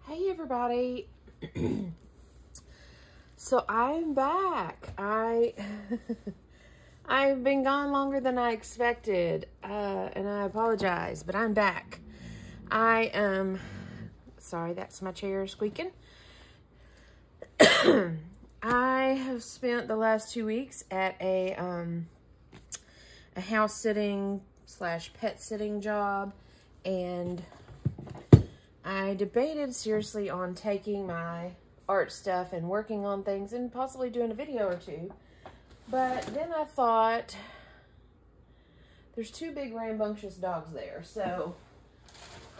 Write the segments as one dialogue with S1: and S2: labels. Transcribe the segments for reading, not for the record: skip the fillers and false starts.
S1: Hey everybody. So I'm back. I've been gone longer than I expected, and I apologize, but I'm back. I am sorry, that's my chair squeaking. I have spent the last 2 weeks at a house sitting / pet sitting job, and I debated seriously on taking my art stuff and working on things and possibly doing a video or two. But then I thought, there's 2 big rambunctious dogs there, so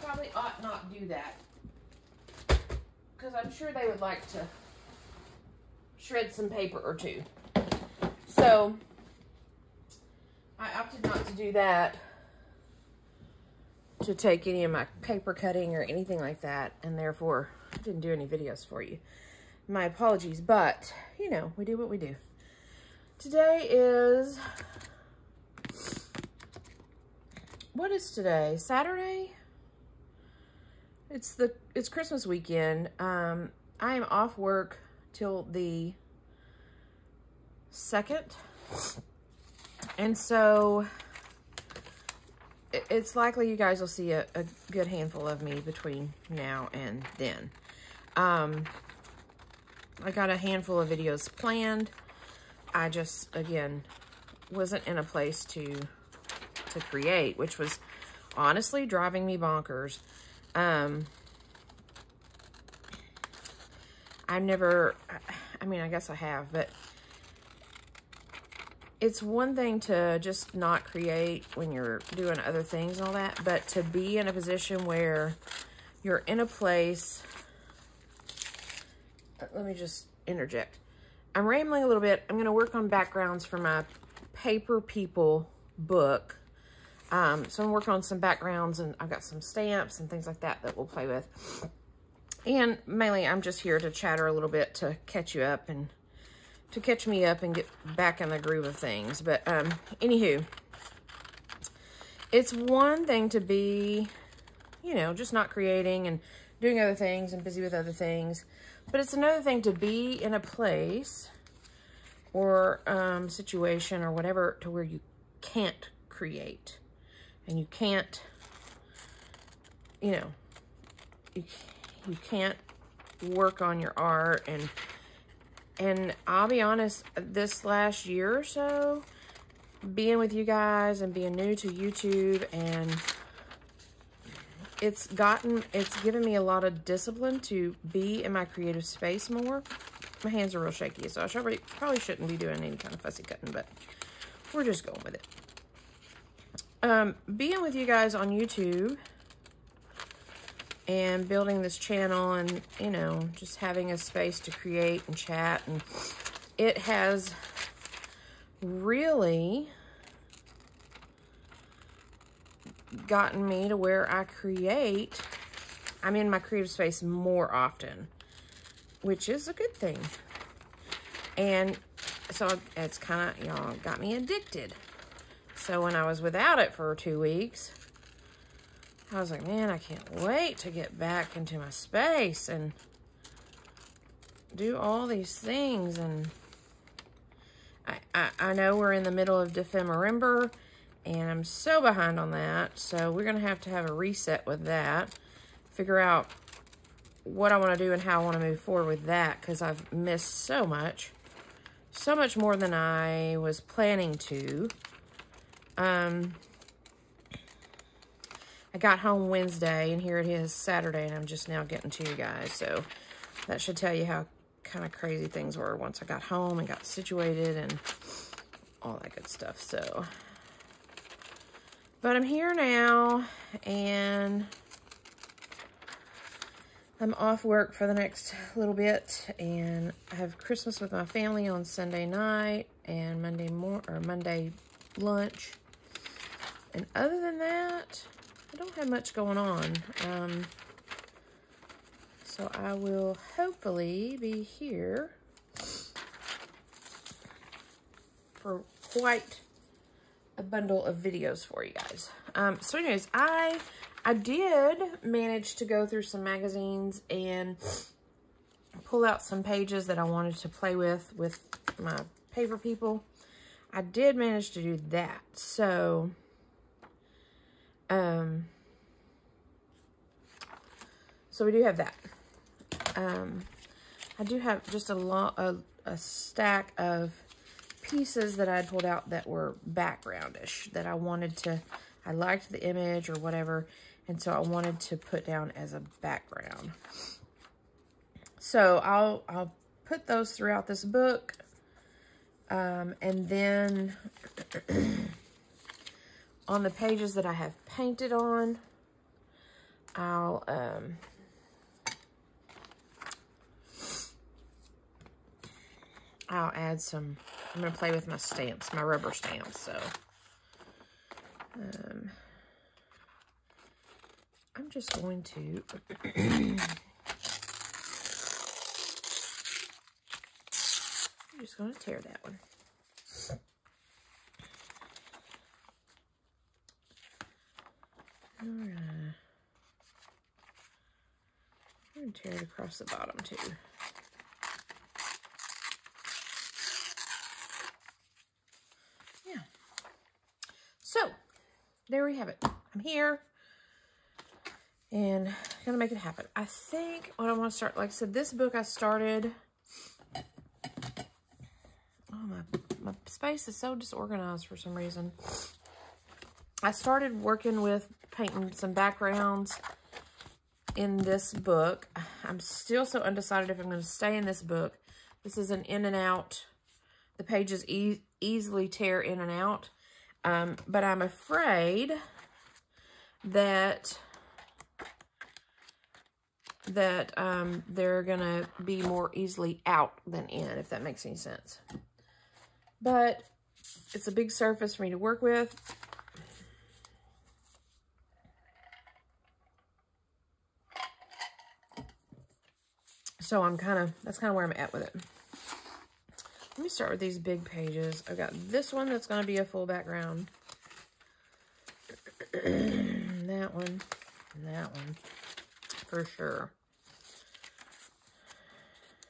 S1: probably ought not do that. Because I'm sure they would like to shred some paper or two. So I opted not to do that, to take any of my paper cutting or anything like that, and therefore I didn't do any videos for you. My apologies, but you know, we do what we do. Today is, what is today? Saturday? It's Christmas weekend. I am off work till the 2nd, and so it's likely you guys will see a good handful of me between now and then. I got a handful of videos planned. I just, again, wasn't in a place to create, which was honestly driving me bonkers. I've never, I mean, I guess I have, but it's one thing to just not create when you're doing other things and all that, but to be in a position where you're in a place, let me just interject. I'm rambling a little bit. I'm going to work on backgrounds for my Paper People book. So I'm working on some backgrounds, and I've got some stamps and things like that we'll play with. And mainly I'm just here to chatter a little bit to catch you up and to catch me up and get back in the groove of things. But anywho, it's one thing to be, you know, just not creating and doing other things and busy with other things. But it's another thing to be in a place or situation or whatever to where you can't create. And you can't, you know, you can't work on your art. And I'll be honest, this last year or so, being with you guys and being new to YouTube, and it's given me a lot of discipline to be in my creative space more. My hands are real shaky, so I probably shouldn't be doing any kind of fussy cutting, but we're just going with it. Being with you guys on YouTube and building this channel and, you know, just having a space to create and chat, and it has really gotten me to where I'm in my creative space more often, which is a good thing. And so it's kind of, you know, got me addicted. So when I was without it for 2 weeks, I was like, man, I can't wait to get back into my space and do all these things. And I know we're in the middle of December, and I'm so behind on that. So we're going to have a reset with that. Figure out what I want to do and how I want to move forward with that, because I've missed so much more than I was planning to. I got home Wednesday, and here it is Saturday, and I'm just now getting to you guys. So that should tell you how kind of crazy things were once I got home and got situated and all that good stuff. So, but I'm here now, and I'm off work for the next little bit, and I have Christmas with my family on Sunday night and Monday lunch. And other than that, I don't have much going on. So I will hopefully be here for quite a bundle of videos for you guys. So anyways, I I did manage to go through some magazines and pull out some pages that I wanted to play with my paper people. I did manage to do that. So, so we do have that. I do have just a stack of pieces that I had pulled out that were backgroundish that I wanted to, I liked the image or whatever, and so I wanted to put down as a background. So I'll put those throughout this book, and then on the pages that I have painted on, I'll add some, I'm going to play with my stamps, my rubber stamps, so I'm just going to I'm just going to tear that one. All right. I'm going to tear it across the bottom too. Yeah. So, there we have it. I'm here. And I'm going to make it happen. I think what I want to start, like I said, this book I started... Oh, my space is so disorganized for some reason. I started working with painting some backgrounds in this book. I'm still so undecided if I'm going to stay in this book. This is an in and out. The pages easily tear in and out. But I'm afraid that they're going to be more easily out than in, if that makes any sense. But it's a big surface for me to work with. So that's kind of where I'm at with it. Let me start with these big pages. I've got this one that's going to be a full background. That one, and that one, for sure.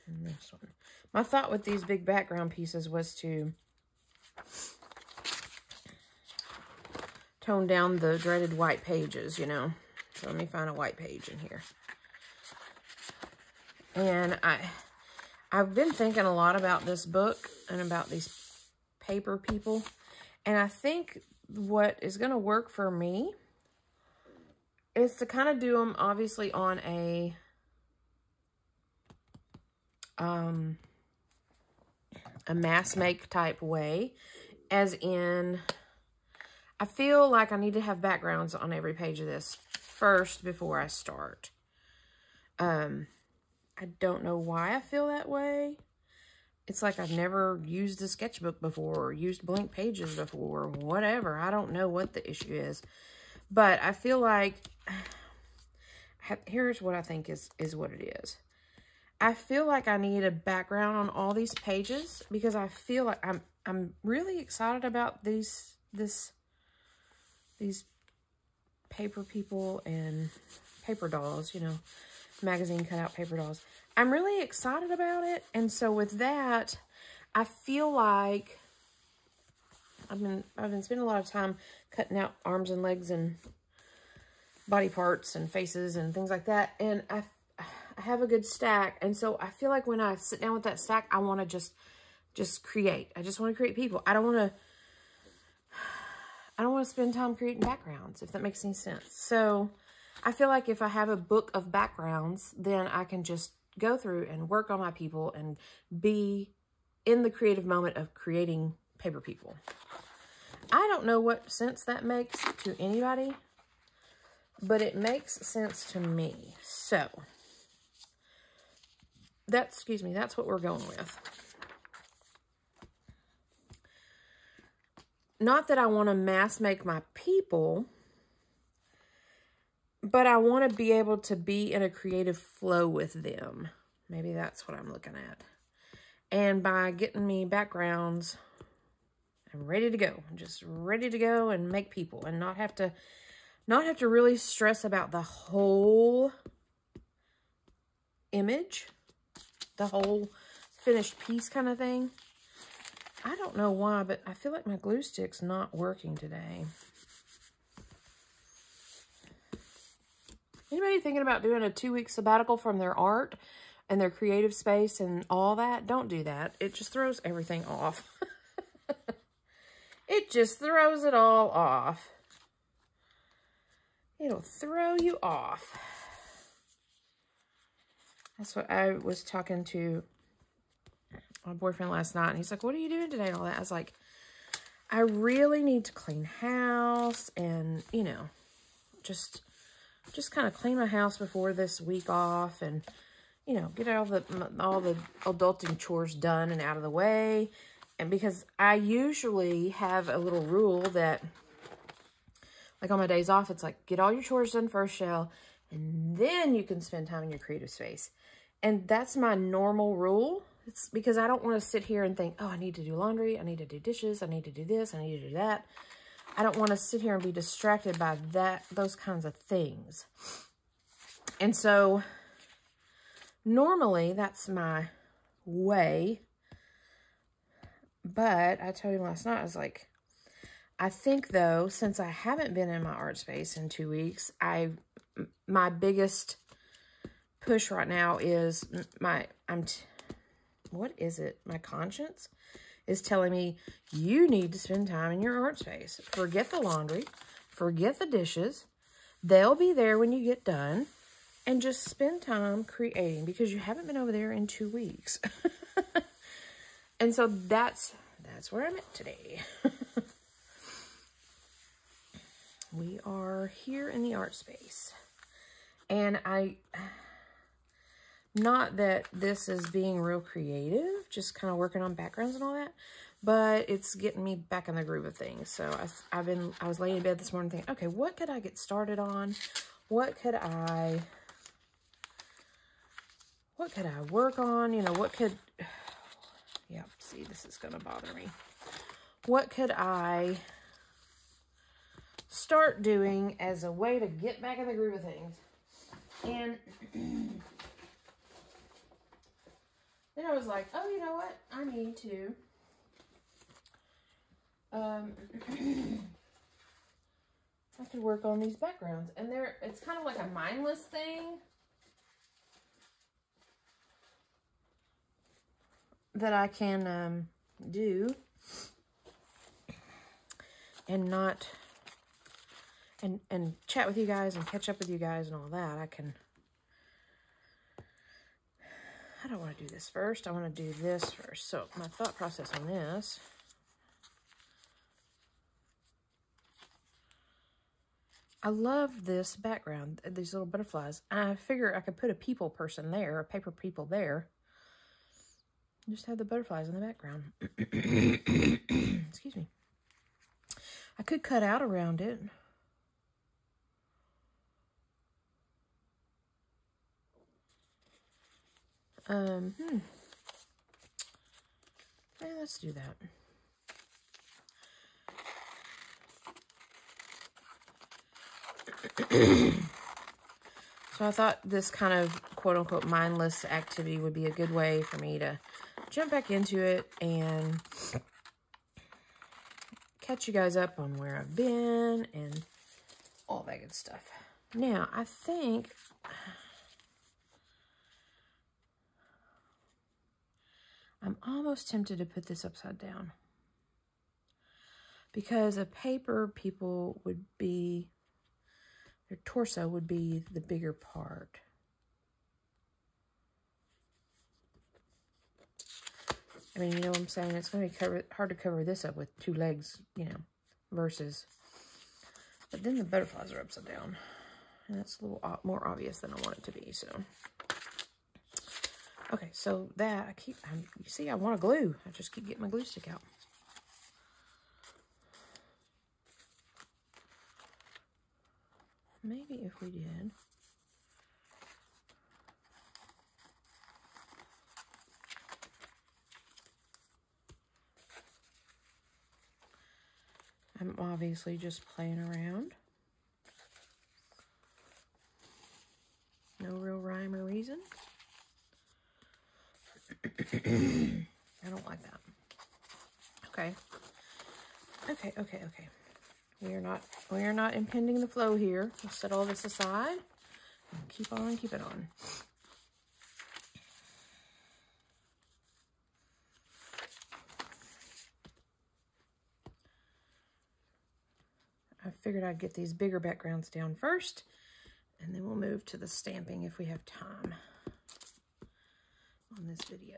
S1: And this one. My thought with these big background pieces was to tone down the dreaded white pages, you know. So let me find a white page in here. And I've been thinking a lot about this book and about these paper people. And I think what is going to work for me is to kind of do them obviously on a mass make type way, as in I feel like I need to have backgrounds on every page of this first before I start. I don't know why I feel that way. It's like I've never used a sketchbook before or used blank pages before or whatever. I don't know what the issue is. But I feel like, here's what I think is what it is. I feel like I need a background on all these pages because I feel like I'm really excited about these paper people and paper dolls, you know, magazine cutout paper dolls. I'm really excited about it. And so with that, I feel like I've been spending a lot of time cutting out arms and legs and body parts and faces and things like that. And I have a good stack. And so I feel like when I sit down with that stack, I want to just create. I just want to create people. I don't want to spend time creating backgrounds, if that makes any sense. So I feel like if I have a book of backgrounds, then I can just go through and work on my people and be in the creative moment of creating paper people. I don't know what sense that makes to anybody, but it makes sense to me. So that's what we're going with. Not that I want to mass make my people, but I want to be able to be in a creative flow with them. Maybe that's what I'm looking at. And by getting me backgrounds, I'm ready to go. I'm just ready to go and make people and not have to not have to really stress about the whole image, the whole finished piece kind of thing. I don't know why, but I feel like my glue stick's not working today. Anybody thinking about doing a 2-week sabbatical from their art and their creative space and all that? Don't do that. It just throws everything off. It just throws it all off. It'll throw you off. That's what I was talking to my boyfriend last night, and he's like, what are you doing today and all that? I was like, I really need to clean house and, you know, just kind of clean my house before this week off and, you know, get all the adulting chores done and out of the way. And because I usually have a little rule that, like on my days off, it's like, get all your chores done first, Shell, and then you can spend time in your creative space. And that's my normal rule. It's because I don't want to sit here and think, oh, I need to do laundry, I need to do dishes, I need to do this, I need to do that. I don't want to sit here and be distracted by those kinds of things. And so normally that's my way. But I told him last night, I was like, I think though, since I haven't been in my art space in 2 weeks, my biggest push right now is what is it? My conscience is telling me you need to spend time in your art space. Forget the laundry, forget the dishes. They'll be there when you get done, and just spend time creating because you haven't been over there in 2 weeks. And so that's where I'm at today. We are here in the art space. And not that this is being real creative, just kind of working on backgrounds and all that, but it's getting me back in the groove of things. So I was laying in bed this morning thinking, okay, what could I get started on? What could I work on? You know, yeah, see, this is going to bother me. What could I start doing as a way to get back in the groove of things? And then I was like, oh, you know what? I need to I could work on these backgrounds. And it's kind of like a mindless thing that I can do and not and chat with you guys and catch up with you guys and all that. I don't want to do this first. I want to do this first. So my thought process on this. I love this background, these little butterflies. I figure I could put a people person there, a paper people there. Just have the butterflies in the background. Excuse me. I could cut out around it. Yeah, let's do that. So I thought this kind of quote-unquote mindless activity would be a good way for me to jump back into it and catch you guys up on where I've been and all that good stuff. Now, I think I'm almost tempted to put this upside down because a paper people would be, their torso would be the bigger part. I mean, you know what I'm saying? It's going to be hard to cover this up with 2 legs, you know, versus. But then the butterflies are upside down. And that's a little more obvious than I want it to be, so. Okay, so that, you see, I want to glue. I just keep getting my glue stick out. Maybe if we did. I'm obviously just playing around. I don't like that. Okay. Okay. We are not impeding the flow here. We'll set all this aside and keep on keeping on. I figured I'd get these bigger backgrounds down first, and then we'll move to the stamping if we have time on this video.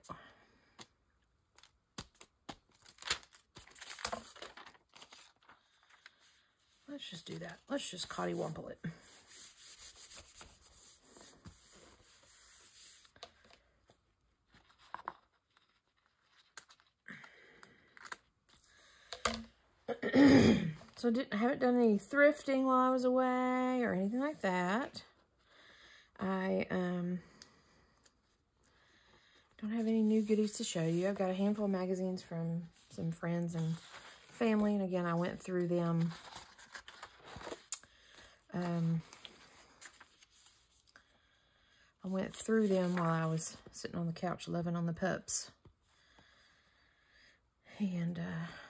S1: Let's just do that. Let's just cottywomple it. So I haven't done any thrifting while I was away or anything like that. I don't have any new goodies to show you. I've got a handful of magazines from some friends and family, and again, I went through them. I went through them while I was sitting on the couch loving on the pups. And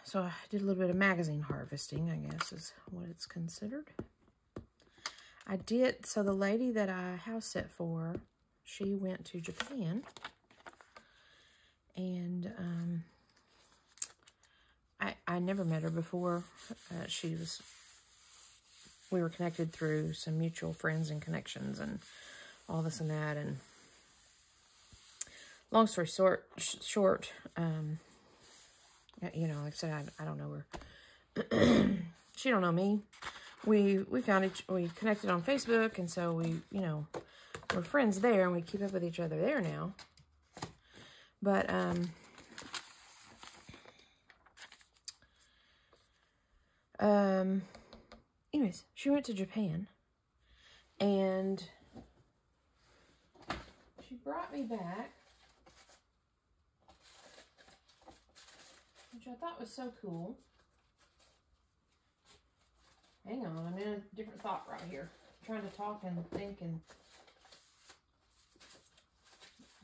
S1: so I did a little bit of magazine harvesting, I guess is what it's considered. I did, so the lady that I house set for, she went to Japan. And I never met her before. We were connected through some mutual friends and connections and all this and that. And long story short, you know, like I said, I don't know her. She don't know me. We connected on Facebook, and so we, you know, we're friends there, and we keep up with each other there now. But anyways, she went to Japan, and she brought me back, which I thought was so cool. Hang on, I'm in a different thought right here. I'm trying to talk and think and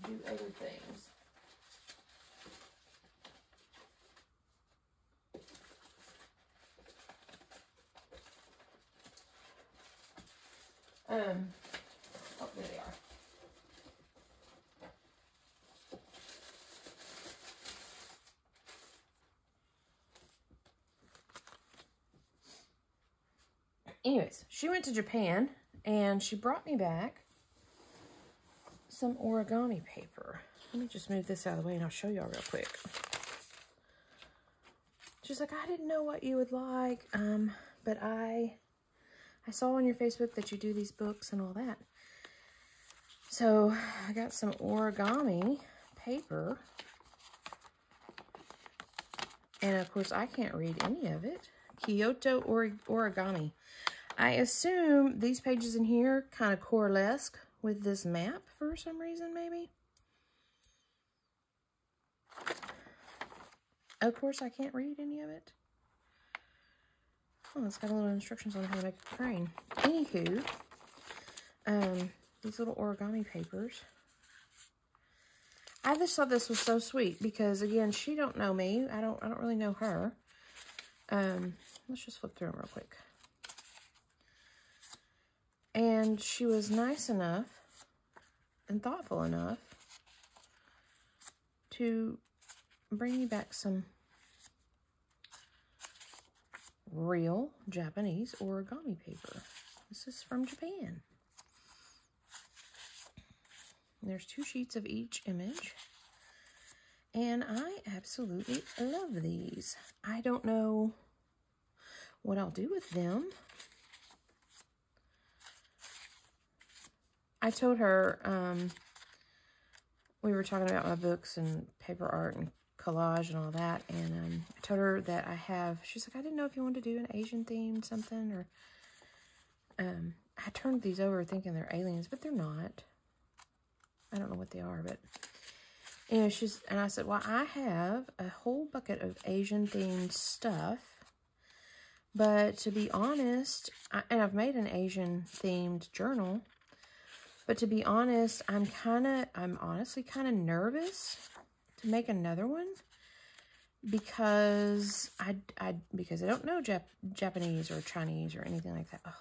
S1: do other things. Oh, there they are. Anyways, she went to Japan, and she brought me back some origami paper. Let me just move this out of the way, and I'll show y'all real quick. She's like, I didn't know what you would like, but I saw on your Facebook that you do these books and all that. So I got some origami paper, and of course I can't read any of it. Kyoto origami. I assume these pages in here kind of coalesce with this map for some reason, maybe. Of course, I can't read any of it. Oh, it's got a little instructions on how to make a crane. Anywho, these little origami papers. I just thought this was so sweet because, again, she don't know me. I don't really know her. Let's just flip through them real quick. And she was nice enough and thoughtful enough to bring me back some real Japanese origami paper. This is from Japan. There's 2 sheets of each image. And I absolutely love these. I don't know what I'll do with them. I told her, we were talking about my books and paper art and collage and all that, and I told her that I have, she's like, I didn't know if you wanted to do an Asian themed something, or, I turned these over thinking they're aliens, but they're not. I don't know what they are, but, you know, and I said, well, I have a whole bucket of Asian themed stuff, but to be honest, and I've made an Asian themed journal, but to be honest, I'm honestly kind of nervous make another one because I don't know Japanese or Chinese or anything like that. Oh,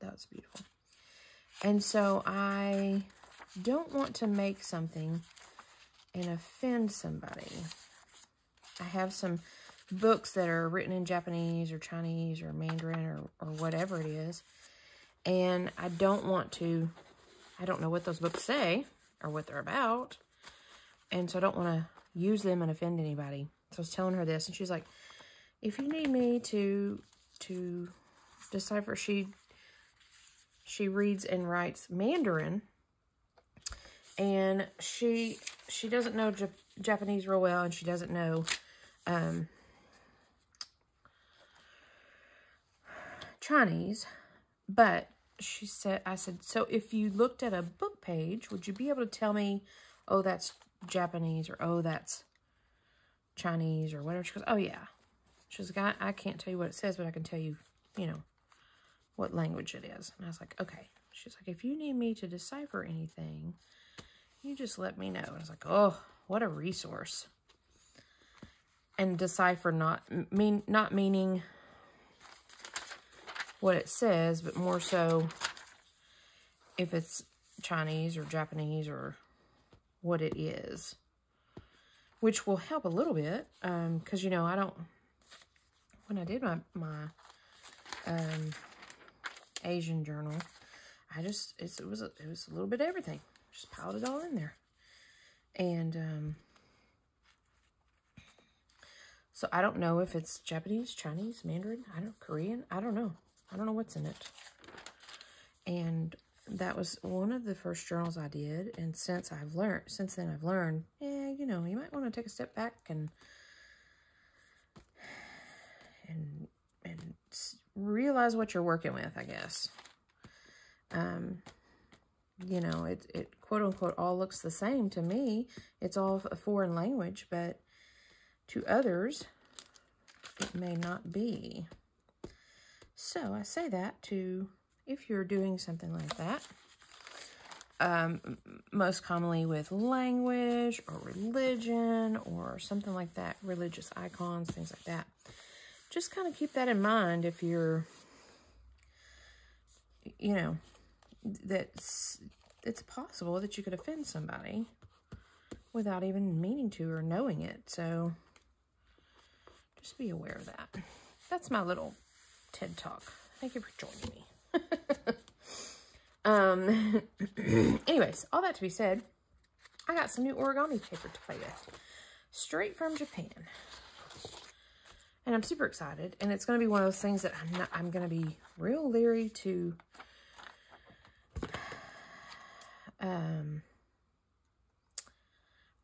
S1: that's beautiful. And so I don't want to make something and offend somebody. I have some books that are written in Japanese or Chinese or Mandarin or whatever it is. And I don't know what those books say or what they're about. And so I don't want to use them and offend anybody. So I was telling her this, and she's like, if you need me to decipher, she reads and writes Mandarin, and she doesn't know Japanese real well, and she doesn't know Chinese, but I said, so if you looked at a book page, would you be able to tell me, oh, that's Japanese, or oh, that's Chinese, or whatever? She goes, oh, yeah. She's like, I can't tell you what it says, but I can tell you, what language it is. And I was like, okay. She's like, if you need me to decipher anything, you just let me know. And I was like, oh, what a resource. And decipher not meaning what it says, but more so if it's Chinese or Japanese or what it is, which will help a little bit, because when I did my Asian journal, it was a little bit of everything. Just piled it all in there, and so I don't know if it's Japanese, Chinese, Mandarin, Korean, I don't know what's in it. And that was one of the first journals I did, and since then I've learned, yeah, you might want to take a step back and realize what you're working with, I guess. It quote unquote all looks the same to me. It's all a foreign language, but to others, it may not be. So I say that if you're doing something like that, most commonly with language or religion or something like that, religious icons, things like that. Just kind of keep that in mind if you're, that it's possible that you could offend somebody without even meaning to or knowing it. So just be aware of that. That's my little TED Talk. Thank you for joining me. Anyways, all that to be said, I got some new origami paper to play with, straight from Japan. And I'm super excited, and it's going to be one of those things that I'm going to be real leery to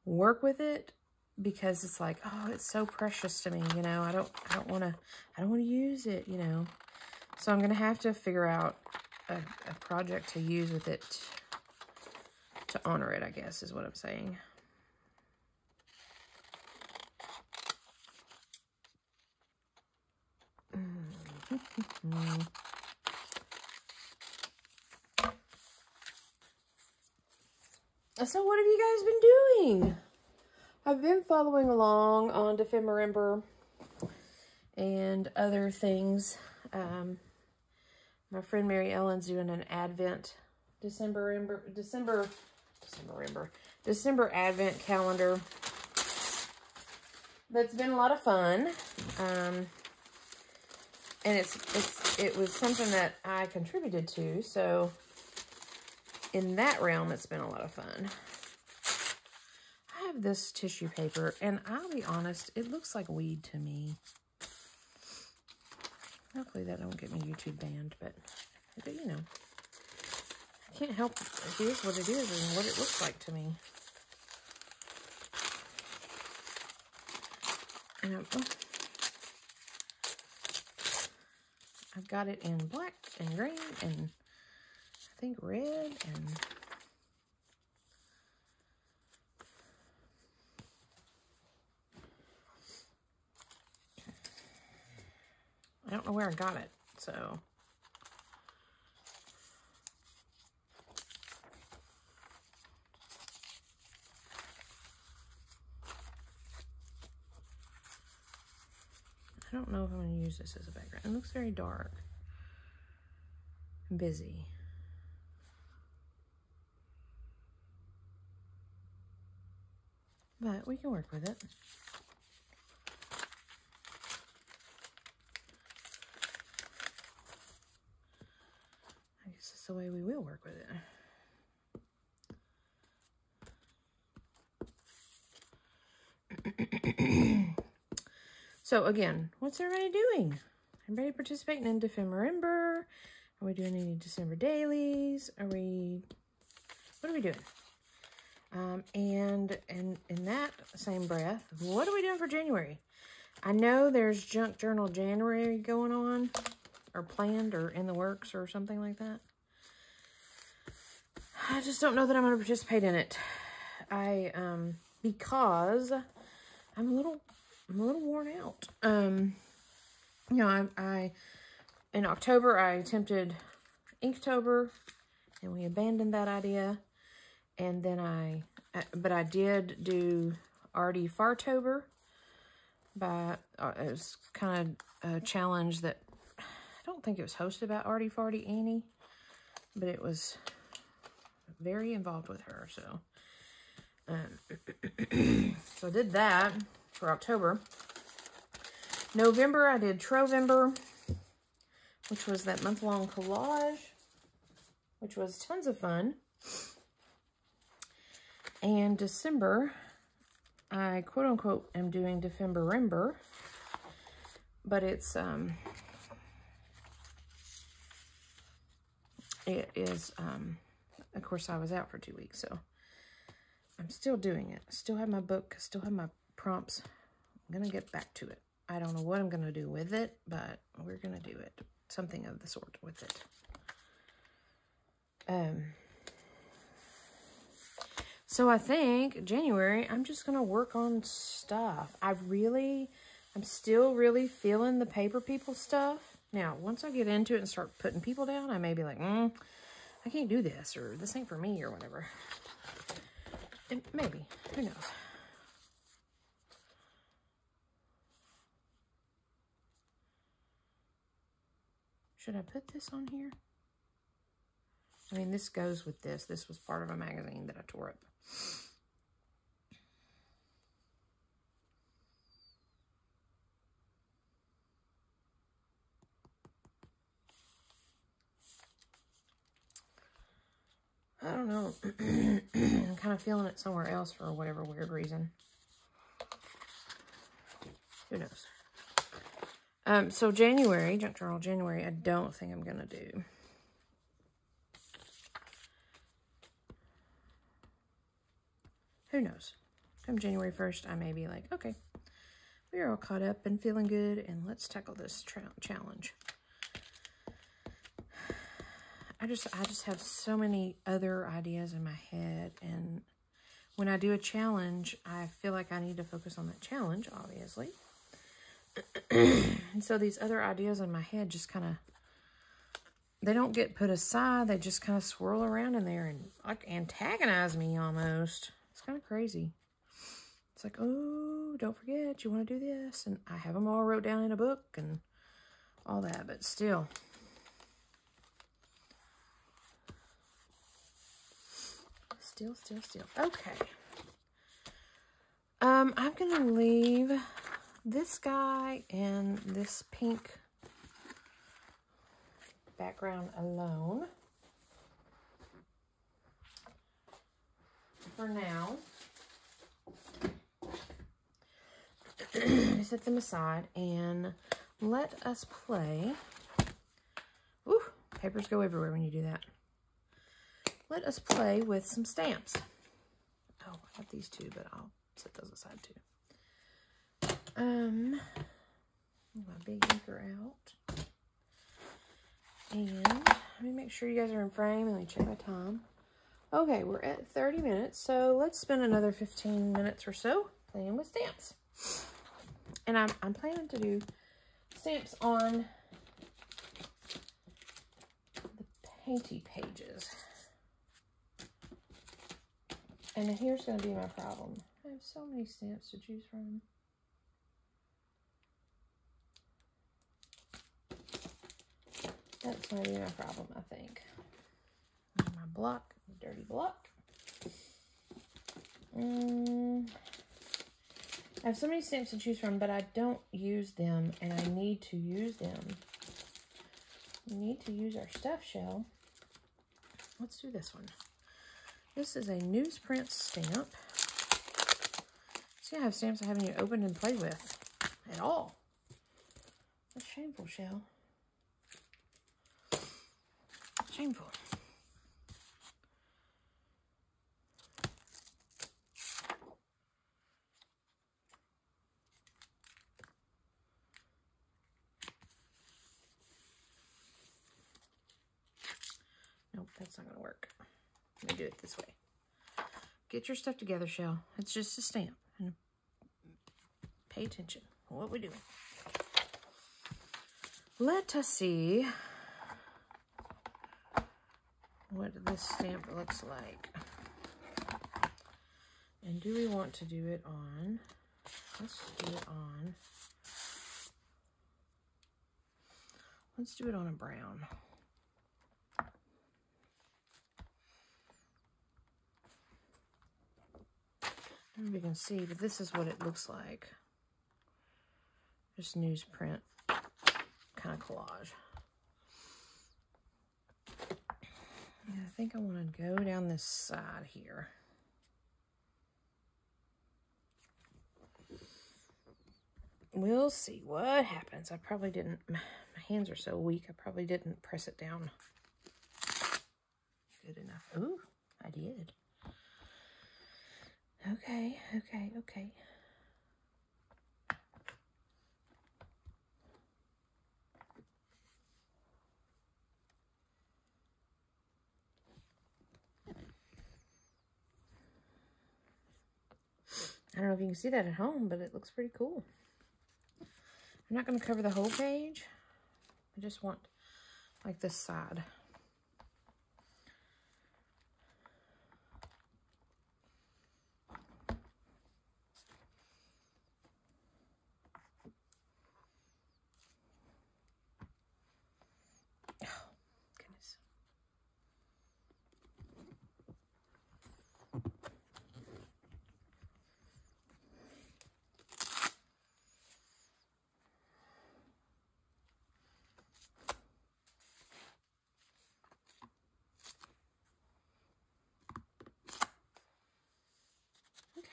S1: work with it, because it's like, oh, it's so precious to me, I don't want to use it, So I'm going to have to figure out a project to use with it to honor it, I guess, is what I'm saying. So what have you guys been doing? I've been following along on Defember and other things. My friend Mary Ellen's doing an Advent December Advent calendar. That's been a lot of fun. And it was something that I contributed to, so in that realm, it's been a lot of fun. I have this tissue paper, and I'll be honest, it looks like weed to me. Hopefully that don't get me YouTube banned, but I can't help it. It is what it is and what it looks like to me. And I've got it in black and green and I think red, and I don't know where I got it, so I don't know if I'm going to use this as a background. It looks very dark and busy. But we can work with it. I guess that's the way we will work with it. So again, what's everybody doing? Everybody participating in Defember-ember? Are we doing any December dailies? What are we doing? And in that same breath, what are we doing for January? I know there's Junk Journal January going on, or planned, or in the works, or something like that. I just don't know that I'm going to participate in it. Because I'm a little worn out. You know, in October, I attempted Inktober, and we abandoned that idea. And then but I did do Arty Fartober. It was kind of a challenge that, I don't think it was hosted by Arty Farty Annie, but it was very involved with her, so. So I did that for October. November, I did Trovember, which was that month-long collage, which was tons of fun. And December, I quote-unquote am doing Defember-ember, but it's, it is, of course, I was out for 2 weeks, so I'm still doing it. I still have my book, still have my prompts. I'm going to get back to it. I don't know what I'm going to do with it, but we're going to do it. Something of the sort with it. So I think January, I'm just going to work on stuff. I'm still really feeling the paper people stuff. Now, once I get into it and start putting people down, I may be like, I can't do this, or this ain't for me, or whatever. And maybe, who knows? Should I put this on here? I mean, this goes with this. This was part of a magazine that I tore up. I don't know. I'm kind of feeling it somewhere else for whatever weird reason. Who knows? So January, Junk Journal January, I don't think I'm going to do. Who knows? Come January 1st, I may be like, okay, we're all caught up and feeling good, and let's tackle this challenge. I just have so many other ideas in my head, and when I do a challenge, I feel like I need to focus on that challenge, obviously. And so these other ideas in my head just kind of, they don't get put aside. They just kind of swirl around in there and like antagonize me almost. It's kind of crazy. It's like, oh, don't forget, you want to do this. And I have them all wrote down in a book and all that, but still. Still. Okay. I'm going to leave this guy and this pink background alone for now. Set them aside and let us play. Ooh, papers go everywhere when you do that. Let us play with some stamps. Oh, I have these two, but I'll set those aside too. My big inker out. And let me make sure you guys are in frame and let me check my time. Okay, we're at 30 minutes, so let's spend another 15 minutes or so playing with stamps. And I'm planning to do stamps on the painty pages. And here's going to be my problem. I have so many stamps to choose from. That's not even a problem, I think. My block, dirty block. I have so many stamps to choose from, but I don't use them, and I need to use them. We need to use our stuff shell. Let's do this one. This is a newsprint stamp. See, I have stamps I haven't even opened and played with at all. That's shameful, Shell. Shameful. Nope, that's not going to work. Let me do it this way. Get your stuff together, Shell. It's just a stamp. And pay attention to what we're doing. Let us see what this stamp looks like. And do we want to do it on, let's do it on a brown. I don't know if you can see, but this is what it looks like. Just newsprint kind of collage. Yeah, I think I want to go down this side here. We'll see what happens. I probably didn't, my hands are so weak, I probably didn't press it down good enough. Ooh, I did. Okay, okay, okay. I don't know if you can see that at home, but it looks pretty cool. I'm not going to cover the whole page. I just want like this side. Oh, goodness.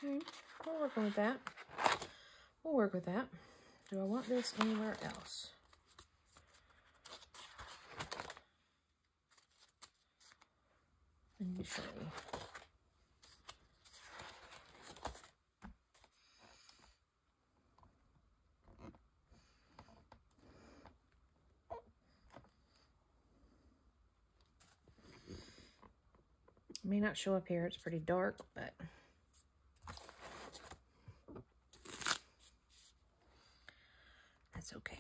S1: Okay, we're working with that. We'll work with that. Do I want this anywhere else? Initially. It may not show up here. It's pretty dark, but that's okay.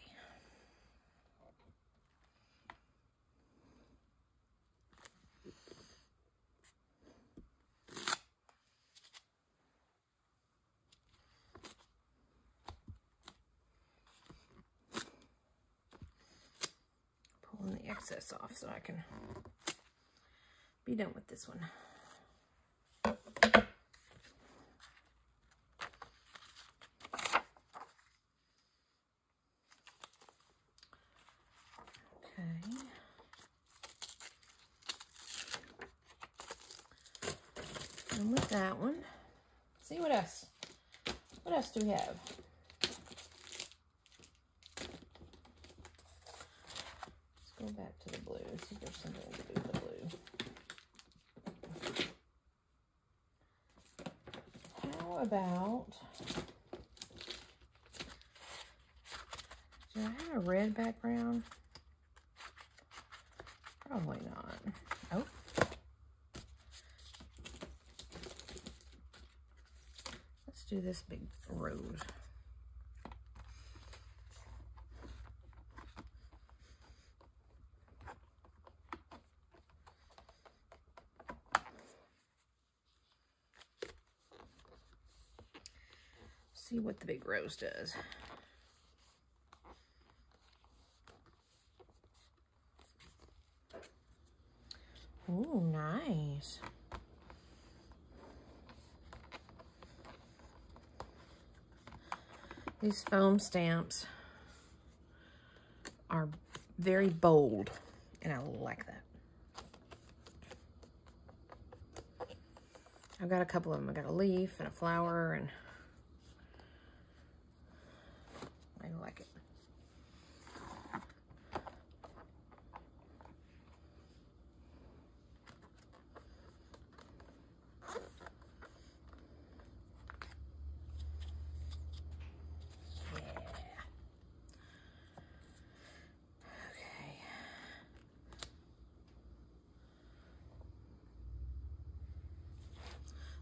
S1: Pulling the excess off so I can be done with this one. Okay. And with that one, see what else? What else do we have? Let's go back to the blue. See if there's something to do with the blue. How about, do I have a red background? Probably not. Oh. Let's do this big rose. See what the big rose does. nice. These foam stamps are very bold, and I like that. I've got a couple of them. I got a leaf and a flower, and I like it.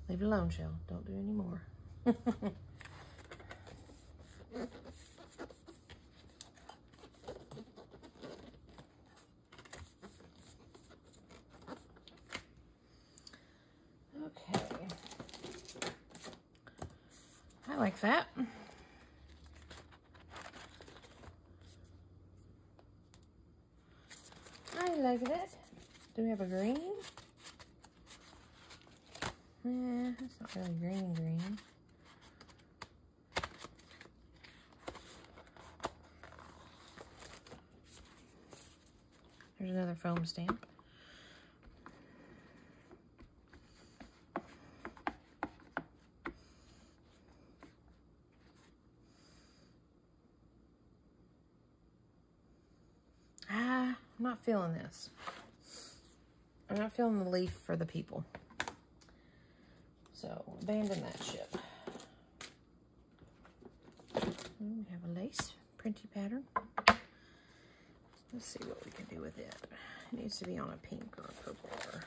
S1: Leave it alone, Shell. Don't do any more. Okay. I like that. I like that. Do we have a green? Yeah, it's not really green. There's another foam stamp. I'm not feeling this. I'm not feeling the leaf for the people. So, abandon that ship. We have a lace printy pattern. Let's see what we can do with it. It needs to be on a pink or a purple or...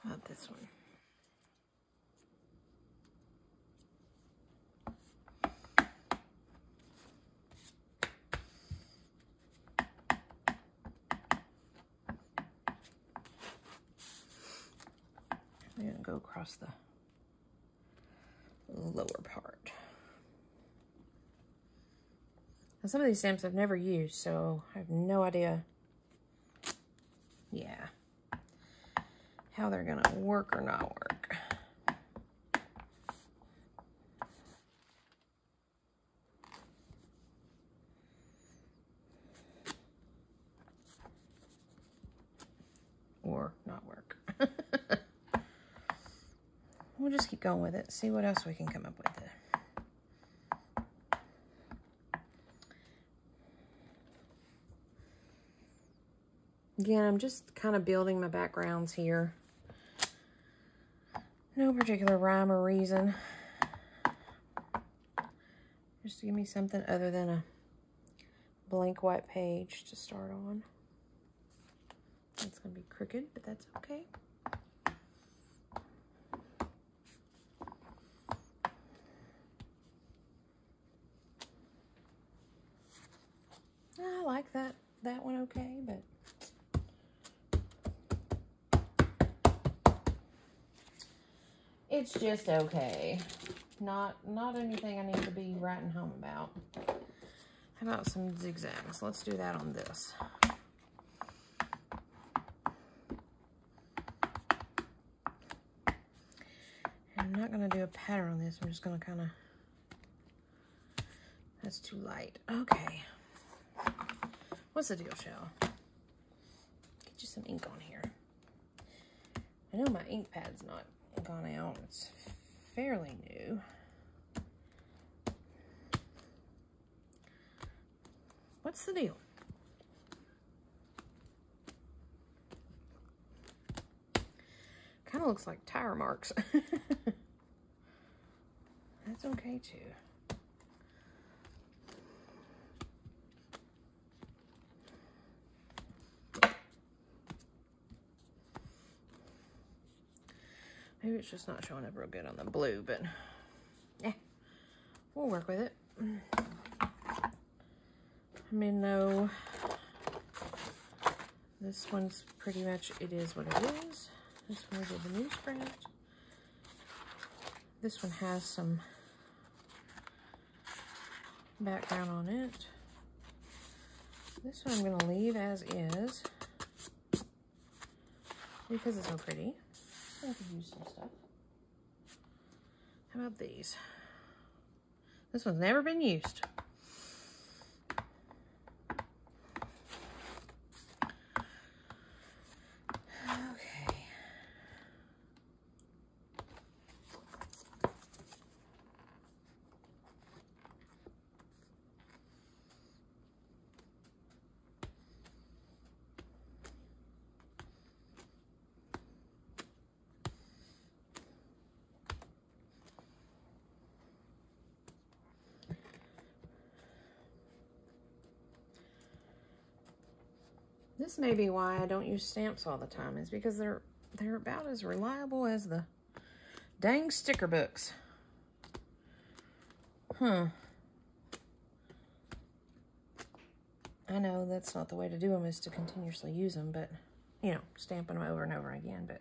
S1: How about this one? I'm going to go across the lower part. Now, some of these stamps I've never used, so I have no idea, how they're going to work or not work. Or not work. We'll just keep going with it, see what else we can come up with. Again, I'm just kind of building my backgrounds here. No particular rhyme or reason. Just to give me something other than a blank white page to start on. It's going to be crooked, but that's okay. I like that one okay, but it's just okay. Not anything I need to be writing home about. How about some zigzags? Let's do that on this. I'm not going to do a pattern on this. I'm just going to kind of... That's too light. Okay. What's the deal, Shell? Get you some ink on here. I know my ink pad's not gone out. It's fairly new. What's the deal? Kind of looks like tire marks. That's okay too. Maybe it's just not showing up real good on the blue, but yeah, we'll work with it. I mean, no, this one's pretty much, it is what it is. This one did the newsprint. This one has some background on it. This one I'm going to leave as is because it's so pretty. I could use some stuff. How about these? This one's never been used. This may be why I don't use stamps all the time, is because they're about as reliable as the dang sticker books. Huh. I know that's not the way to do them, is to continuously use them, but, you know, stamping them over and over again, but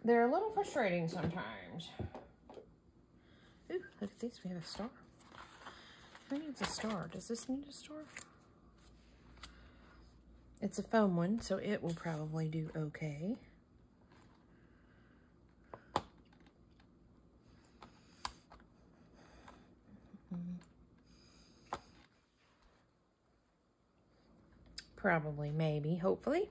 S1: they're a little frustrating sometimes. Ooh, look at this, we have a star. Who needs a star? Does this need a star? It's a foam one, so it will probably do okay. Probably, maybe, hopefully.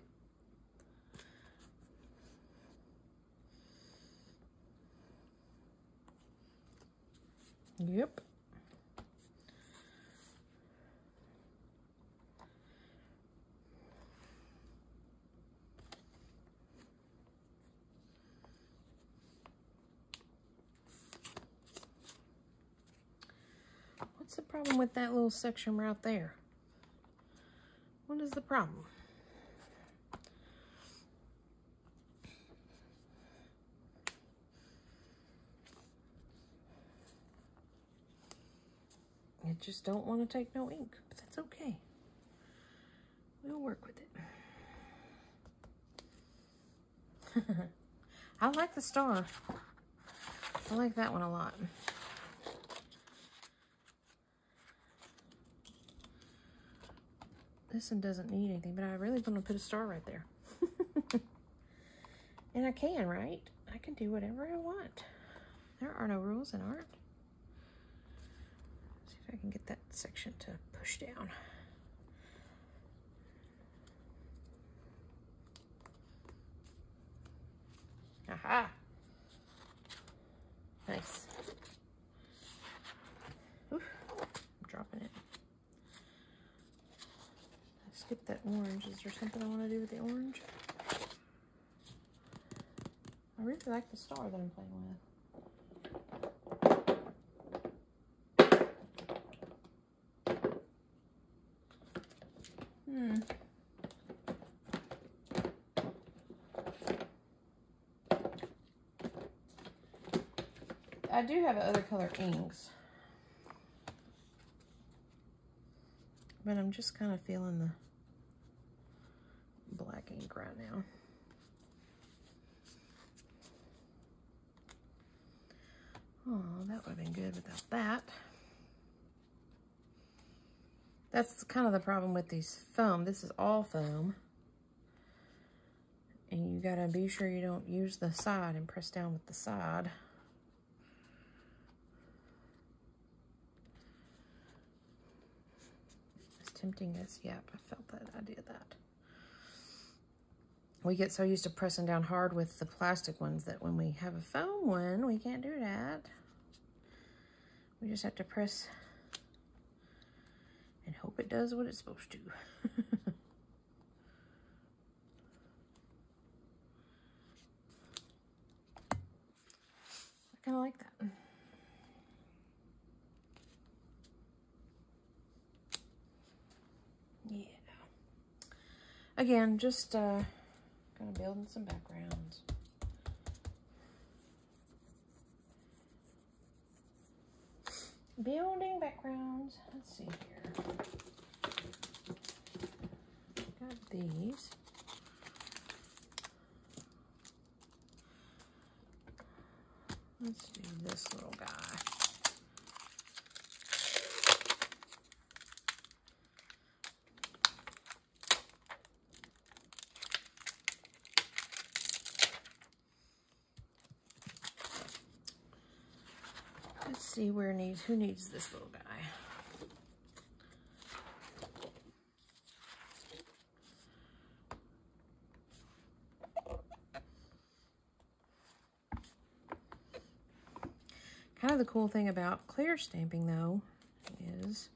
S1: Yep. What's the problem with that little section right there? What is the problem? I just don't want to take no ink, but that's okay. We'll work with it. I like the star. I like that one a lot. This one doesn't need anything, but I really want to put a star right there. And I can, right? I can do whatever I want. There are no rules in art. See if I can get that section to push down. Aha! Nice. Oof, I'm dropping it. I skipped that orange. Is there something I want to do with the orange? I really like the star that I'm playing with. I do have other color inks, but I'm just kind of feeling the black ink right now. Oh, that would have been good without that. That's kind of the problem with these foam. This is all foam. And you gotta be sure you don't use the side and press down with the side. As tempting as, yep, I felt that, I did that. We get so used to pressing down hard with the plastic ones that when we have a foam one, we can't do that. We just have to press and hope it does what it's supposed to. I kind of like that. Yeah. Again, just kind of building some backgrounds. Building backgrounds. Let's see here. Got these. Let's do this little guy. Let's see who needs this little guy. Kind of the cool thing about clear stamping, though, is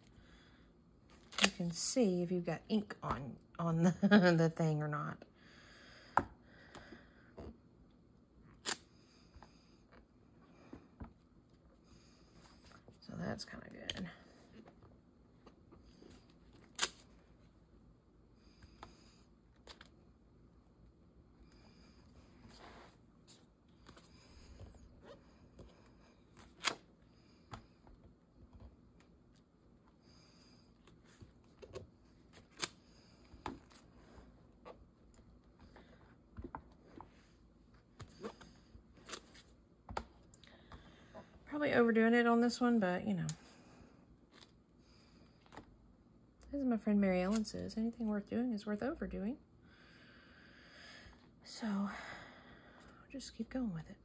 S1: you can see if you've got ink on the thing or not. So that's kind of good. Probably overdoing it on this one, but you know. As my friend Mary Ellen says, anything worth doing is worth overdoing. So, I'll just keep going with it.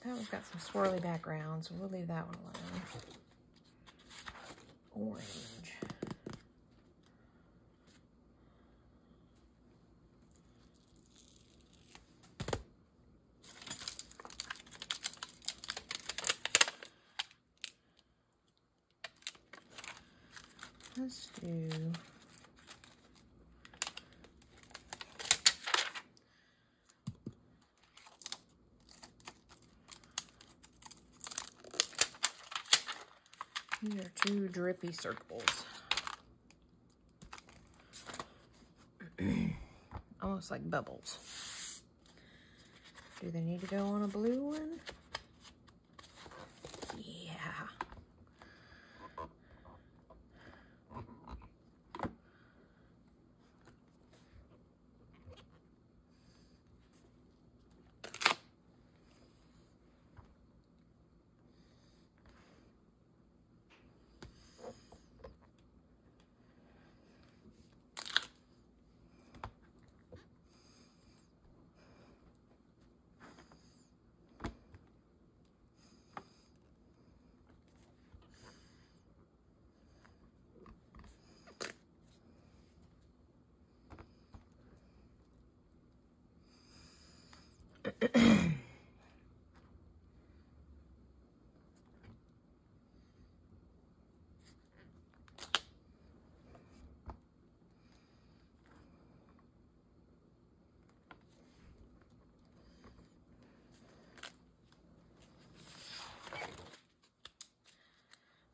S1: That one's got some swirly background, so we'll leave that one alone. Orange. Let's do these are 2 drippy circles. Almost like bubbles. Do they need to go on a blue one? Yeah.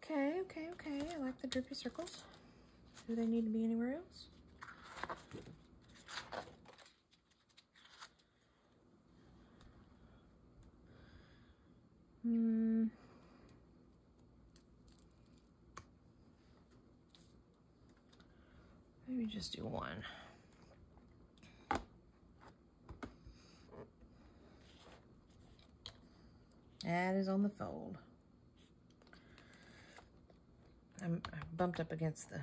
S1: Okay. I like the drippy circles. Do they need to be anywhere else? Maybe just do one. That is on the fold. I bumped up against the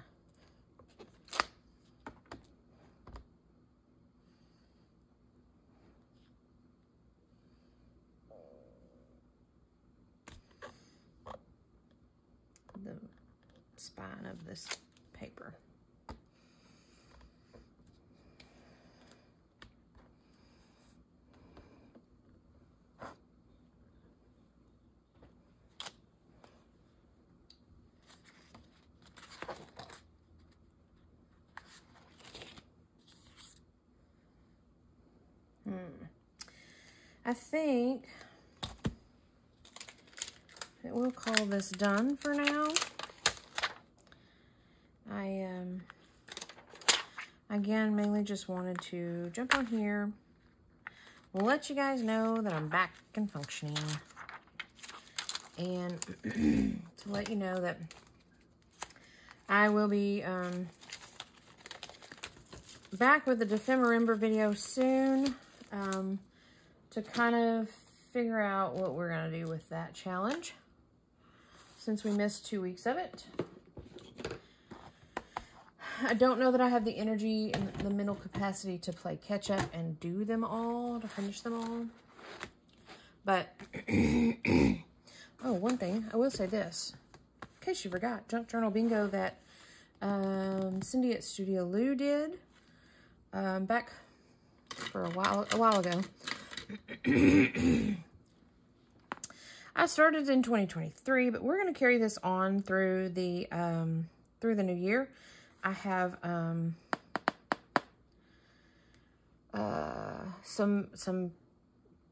S1: spine of this paper. I think that we'll call this done for now. I, again, mainly just wanted to jump on here, let you guys know that I'm back and functioning, and to let you know that I will be back with the Defember video soon to kind of figure out what we're going to do with that challenge since we missed 2 weeks of it. I don't know that I have the energy and the mental capacity to play catch up and do them all, to finish them all. But, oh, one thing, I will say this. In case you forgot, Junk Journal Bingo that Cindy at Studio Lou did back for a while ago. I started in 2023, but we're going to carry this on through the new year. I have some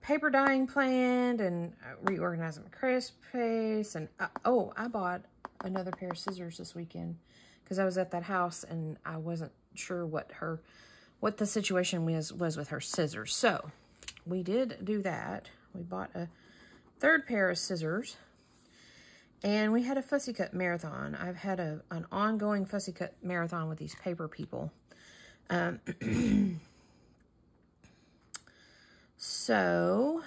S1: paper dyeing planned and reorganizing my crisp paste. And oh, I bought another pair of scissors this weekend because I was at that house and I wasn't sure what the situation was with her scissors. So we did do that. We bought a third pair of scissors. And we had a fussy cut marathon. I've had an ongoing fussy cut marathon with these paper people. So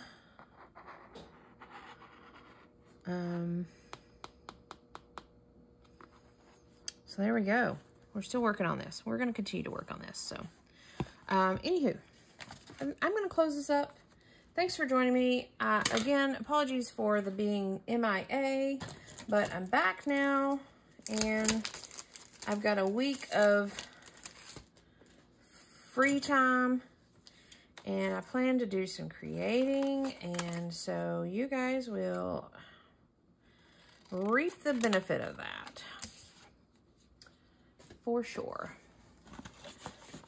S1: there we go. We're still working on this. We're going to continue to work on this. So, anywho, I'm going to close this up. Thanks for joining me. Again, apologies for the being MIA, but I'm back now, and I've got a week of free time, and I plan to do some creating, and so you guys will reap the benefit of that, for sure.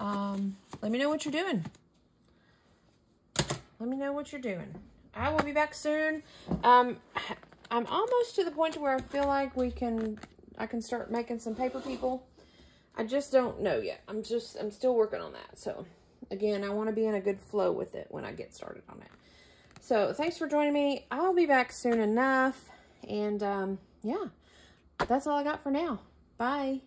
S1: Let me know what you're doing. Let me know what you're doing. I will be back soon. I'm almost to the point where I feel like I can start making some paper people. I just don't know yet. I'm still working on that. So again, I want to be in a good flow with it when I get started on it. So thanks for joining me. I'll be back soon enough. And yeah, that's all I got for now. Bye.